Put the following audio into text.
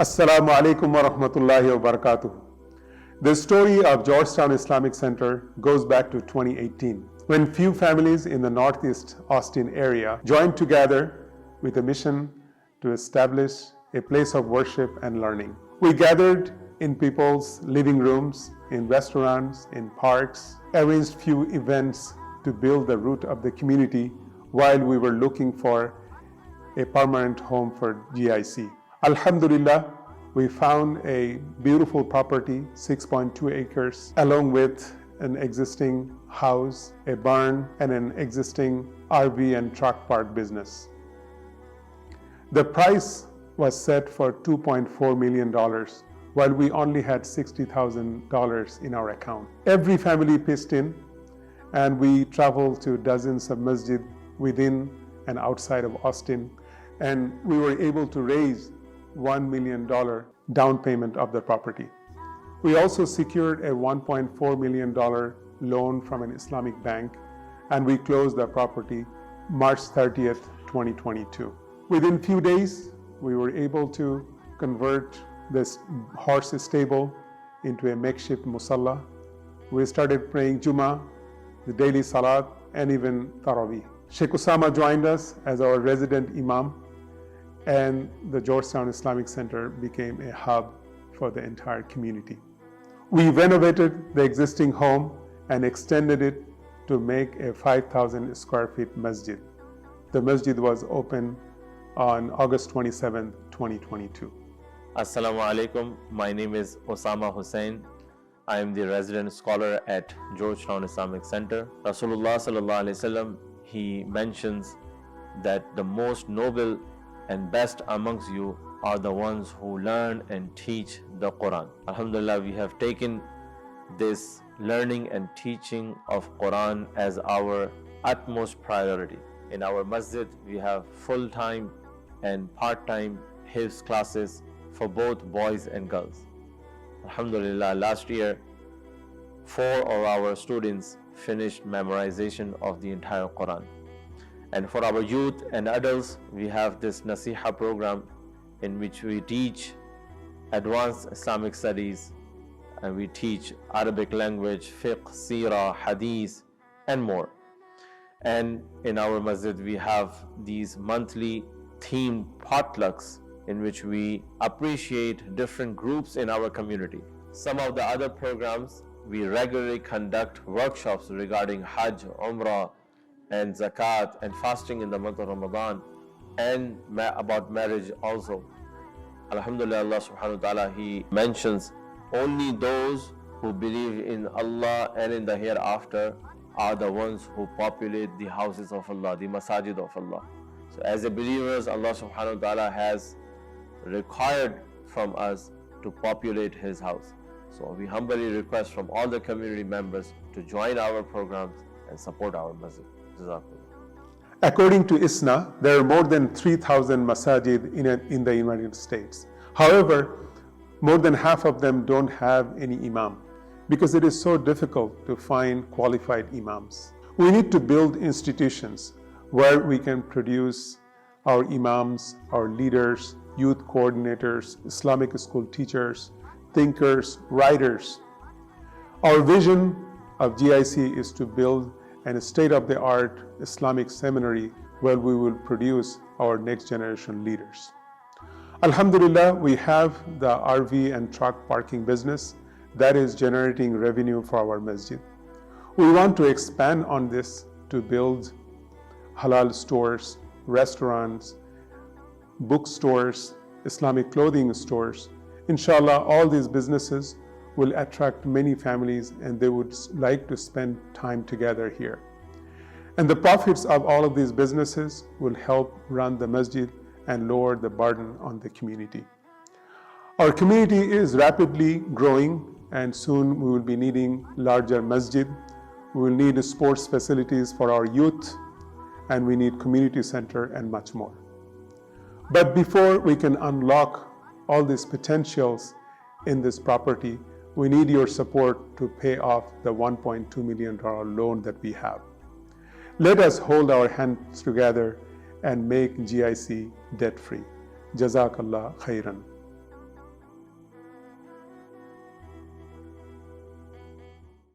Assalamu alaikum wa rahmatullahi wa barakatuh. The story of Georgetown Islamic Center goes back to 2018, when few families in the Northeast Austin area joined together with a mission to establish a place of worship and learning. We gathered in people's living rooms, in restaurants, in parks, arranged few events to build the root of the community while we were looking for a permanent home for GIC. Alhamdulillah, we found a beautiful property, 6.2 acres, along with an existing house, a barn, and an existing RV and truck park business. The price was set for $2.4 million, while we only had $60,000 in our account. Every family pitched in, and we traveled to dozens of masjid within and outside of Austin, and we were able to raise $1 million down payment of the property. We also secured a $1.4 million loan from an Islamic bank, and we closed the property March 30th, 2022. Within few days, we were able to convert this horse stable into a makeshift musalla. We started praying Jummah, the daily salat, and even Taraweeh. Sheikh Osama joined us as our resident imam, and the Georgetown Islamic Center became a hub for the entire community. We renovated the existing home and extended it to make a 5,000 square feet masjid. The masjid was open on August 27, 2022. Assalamu alaikum. My name is Osama Hussain. I am the resident scholar at Georgetown Islamic Center. Rasulullah sallallahu alaihi wasallam, he mentions that the most noble and best amongst you are the ones who learn and teach the Quran. Alhamdulillah, we have taken this learning and teaching of Quran as our utmost priority. In our masjid, we have full-time and part-time hifdh classes for both boys and girls. Alhamdulillah, last year, 4 of our students finished memorization of the entire Quran. And for our youth and adults, we have this Nasiha program in which we teach advanced Islamic studies, and we teach Arabic language, fiqh, seerah, hadith, and more. And in our masjid, we have these monthly themed potlucks in which we appreciate different groups in our community. Some of the other programs, we regularly conduct workshops regarding Hajj, Umrah, and Zakat, and fasting in the month of Ramadan, and about marriage also. Alhamdulillah, Allah subhanahu wa ta'ala, He mentions only those who believe in Allah and in the hereafter are the ones who populate the houses of Allah, the Masjid of Allah. So as a believers, Allah subhanahu wa ta'ala has required from us to populate His house. So we humbly request from all the community members to join our programs and support our masjid. According to ISNA, there are more than 3,000 masajid in the United States. However, more than half of them don't have any imam because it is so difficult to find qualified imams. We need to build institutions where we can produce our imams, our leaders, youth coordinators, Islamic school teachers, thinkers, writers. Our vision of GIC is to build a state-of-the-art Islamic seminary where we will produce our next generation leaders. Alhamdulillah, we have the RV and truck parking business that is generating revenue for our masjid. We want to expand on this to build halal stores, restaurants, bookstores, Islamic clothing stores. Inshallah, all these businesses will attract many families and they would like to spend time together here. And the profits of all of these businesses will help run the masjid and lower the burden on the community. Our community is rapidly growing, and soon we will be needing larger masjid. We will need sports facilities for our youth, and we need community center and much more. But before we can unlock all these potentials in this property, we need your support to pay off the $1.2 million loan that we have. Let us hold our hands together and make GIC debt-free. Jazakallah khairan.